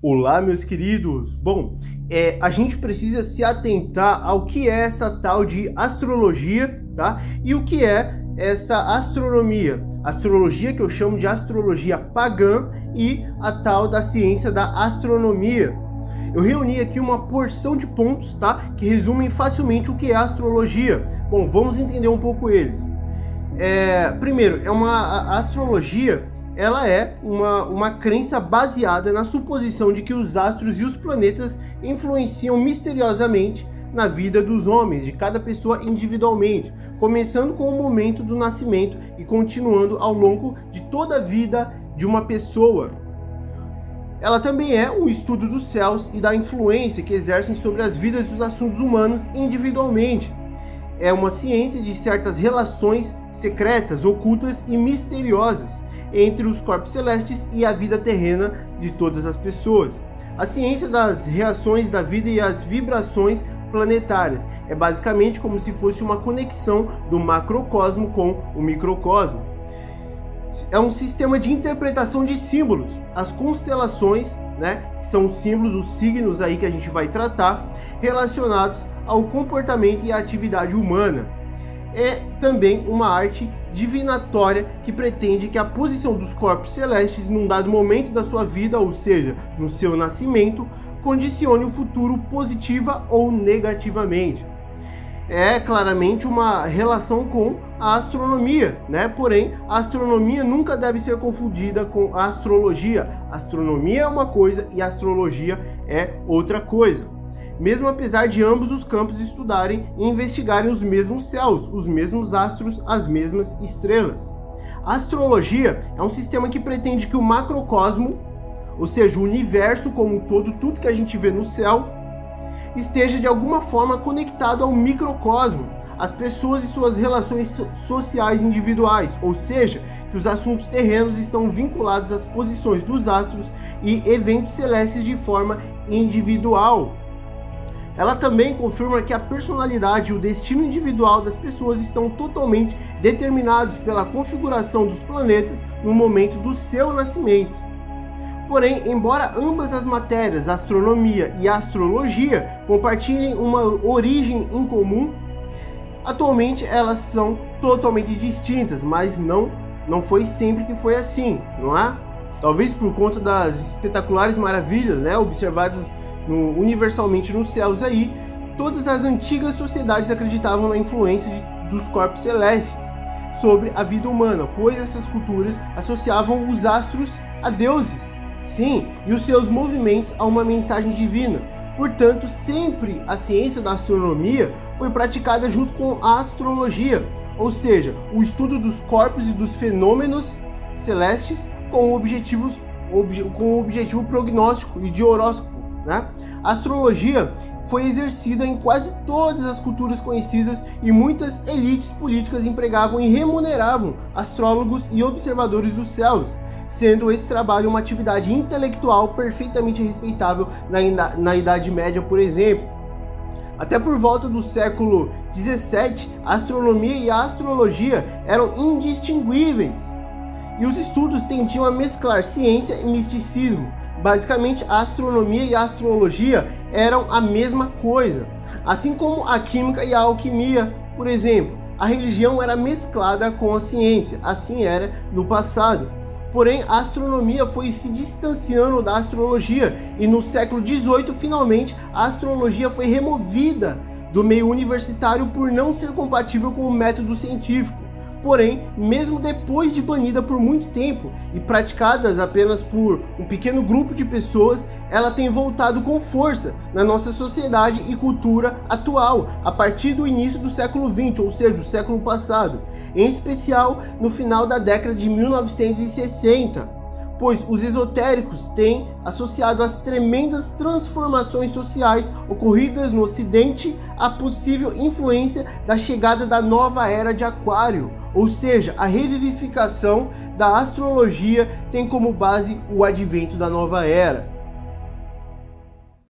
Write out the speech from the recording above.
Olá, meus queridos! Bom, a gente precisa se atentar ao que é essa tal de astrologia, tá? E o que é essa astronomia. Astrologia que eu chamo de astrologia pagã e a tal da ciência da astronomia. Eu reuni aqui uma porção de pontos, tá? Que resumem facilmente o que é astrologia. Bom, vamos entender um pouco eles. Primeiro, a astrologia, ela é uma crença baseada na suposição de que os astros e os planetas influenciam misteriosamente na vida dos homens, de cada pessoa individualmente, começando com o momento do nascimento e continuando ao longo de toda a vida de uma pessoa. Ela também é um estudo dos céus e da influência que exercem sobre as vidas dos assuntos humanos individualmente. É uma ciência de certas relações secretas, ocultas e misteriosas entre os corpos celestes e a vida terrena de todas as pessoas. A ciência das reações da vida e as vibrações planetárias é basicamente como se fosse uma conexão do macrocosmo com o microcosmo. É um sistema de interpretação de símbolos. As constelações, que são os símbolos, os signos aí que a gente vai tratar, relacionados ao comportamento e à atividade humana. É também uma arte divinatória que pretende que a posição dos corpos celestes num dado momento da sua vida, ou seja, no seu nascimento, condicione o futuro positiva ou negativamente. É claramente uma relação com a astronomia, Porém, a astronomia nunca deve ser confundida com a astrologia. A astronomia é uma coisa e a astrologia é outra coisa. Mesmo apesar de ambos os campos estudarem e investigarem os mesmos céus, os mesmos astros, as mesmas estrelas. A astrologia é um sistema que pretende que o macrocosmo, ou seja, o universo como um todo, tudo que a gente vê no céu, esteja de alguma forma conectado ao microcosmo, as pessoas e suas relações sociais individuais, ou seja, que os assuntos terrenos estão vinculados às posições dos astros e eventos celestes de forma individual. Ela também confirma que a personalidade e o destino individual das pessoas estão totalmente determinados pela configuração dos planetas no momento do seu nascimento. Porém, embora ambas as matérias, a astronomia e a astrologia, compartilhem uma origem em comum, atualmente elas são totalmente distintas, mas não foi sempre que foi assim, não é? Talvez por conta das espetaculares maravilhas, observadas universalmente nos céus aí, todas as antigas sociedades acreditavam na influência dos corpos celestes sobre a vida humana, pois essas culturas associavam os astros a deuses, sim, e os seus movimentos a uma mensagem divina. Portanto, sempre a ciência da astronomia foi praticada junto com a astrologia, ou seja, o estudo dos corpos e dos fenômenos celestes com o objetivo prognóstico e de horóscopo. A astrologia foi exercida em quase todas as culturas conhecidas e muitas elites políticas empregavam e remuneravam astrólogos e observadores dos céus, sendo esse trabalho uma atividade intelectual perfeitamente respeitável na Idade Média, por exemplo. Até por volta do século XVII, a astronomia e a astrologia eram indistinguíveis, e os estudos tendiam a mesclar ciência e misticismo. Basicamente, a astronomia e a astrologia eram a mesma coisa. Assim como a química e a alquimia, por exemplo, a religião era mesclada com a ciência, assim era no passado. Porém, a astronomia foi se distanciando da astrologia e no século XVIII, finalmente, a astrologia foi removida do meio universitário por não ser compatível com o método científico. Porém, mesmo depois de banida por muito tempo e praticadas apenas por um pequeno grupo de pessoas, ela tem voltado com força na nossa sociedade e cultura atual, a partir do início do século XX, ou seja, o século passado, em especial no final da década de 1960, pois os esotéricos têm associado as tremendas transformações sociais ocorridas no Ocidente à possível influência da chegada da nova era de Aquário, ou seja, a revivificação da astrologia tem como base o advento da nova era.